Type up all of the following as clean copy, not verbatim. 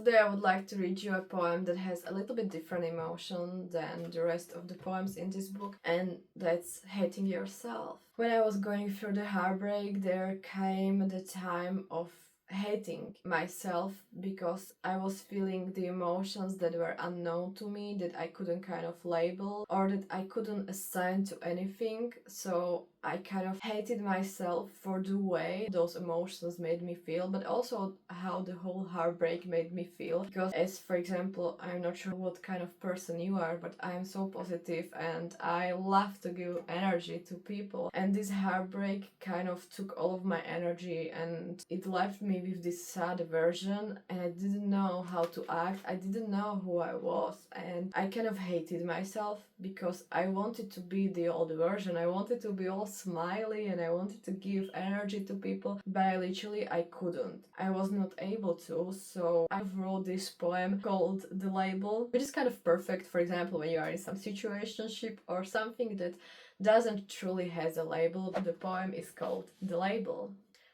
Today I would like to read you a poem that has a little bit different emotion than the rest of the poems in this book, and that's hating yourself. When I was going through the heartbreak, there came the time of hating myself because I was feeling the emotions that were unknown to me, that I couldn't kind of label or that I couldn't assign to anything. So I kind of hated myself for the way those emotions made me feel, but also how the whole heartbreak made me feel. Because, as for example, I'm not sure what kind of person you are, but I'm so positive and I love to give energy to people. And this heartbreak kind of took all of my energy and it left me with this sad version, and I didn't know how to act. I didn't know who I was, and I kind of hated myself because I wanted to be the old version. I wanted to be all smiley and I wanted to give energy to people, but I couldn't. I was not able to, so I wrote this poem called The Label, which is kind of perfect, for example, when you are in some situationship or something that doesn't truly has a label. The poem is called The Label.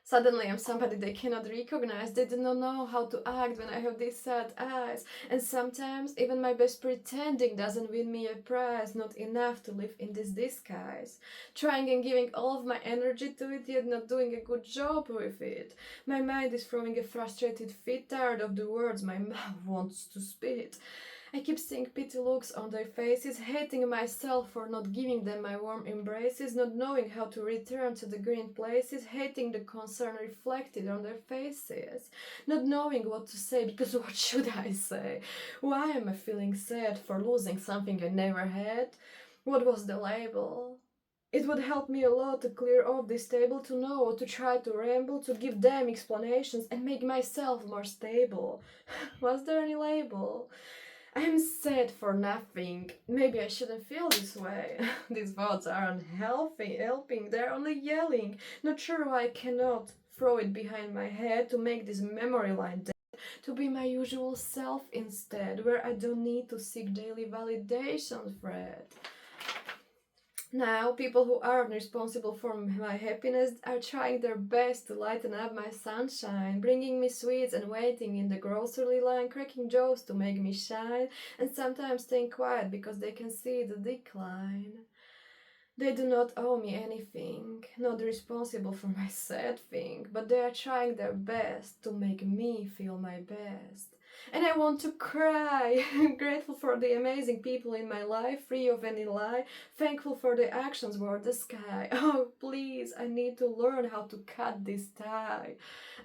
Suddenly I'm somebody they cannot recognize. They do not know how to act when I have these sad eyes. And sometimes even my best pretending doesn't win me a prize, not enough to live in this disguise. Trying and giving all of my energy to it, yet not doing a good job with it. My mind is throwing a frustrated fit, tired of the words my mouth wants to spit. I keep seeing pity looks on their faces, hating myself for not giving them my warm embraces, not knowing how to return to the green places, hating the concern reflected on their faces, not knowing what to say, because what should I say? Why am I feeling sad for losing something I never had? What was the label? It would help me a lot to clear off this table, to know, to try to ramble, to give them explanations and make myself more stable. Was there any label? I'm sad for nothing. Maybe I shouldn't feel this way. These thoughts are unhealthy, helping. They're only yelling. Not sure why I cannot throw it behind my head to make this memory line dead. To be my usual self instead, where I don't need to seek daily validation, Fred. Now, people who aren't responsible for my happiness are trying their best to lighten up my sunshine, bringing me sweets and waiting in the grocery line, cracking jokes to make me shine, and sometimes staying quiet because they can see the decline. They do not owe me anything, not responsible for my sad thing, but they are trying their best to make me feel my best. And I want to cry. I'm grateful for the amazing people in my life, free of any lie, thankful for the actions toward the sky. Oh, please, I need to learn how to cut this tie.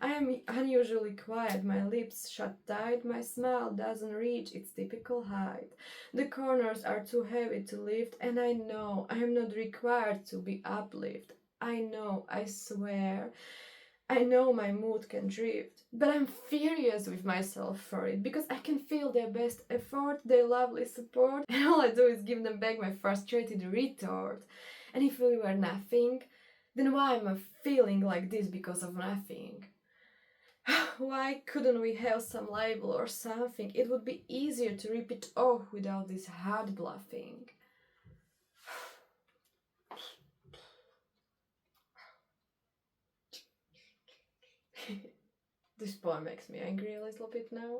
I am unusually quiet, my lips shut tight, my smile doesn't reach its typical height. The corners are too heavy to lift, and I know I am not required to be uplifted. I know, I swear. I know my mood can drift, but I'm furious with myself for it because I can feel their best effort, their lovely support, and all I do is give them back my frustrated retort. And if we were nothing, then why am I feeling like this because of nothing? Why couldn't we have some label or something? It would be easier to rip it off without this hard bluffing. This poem makes me angry a little bit now.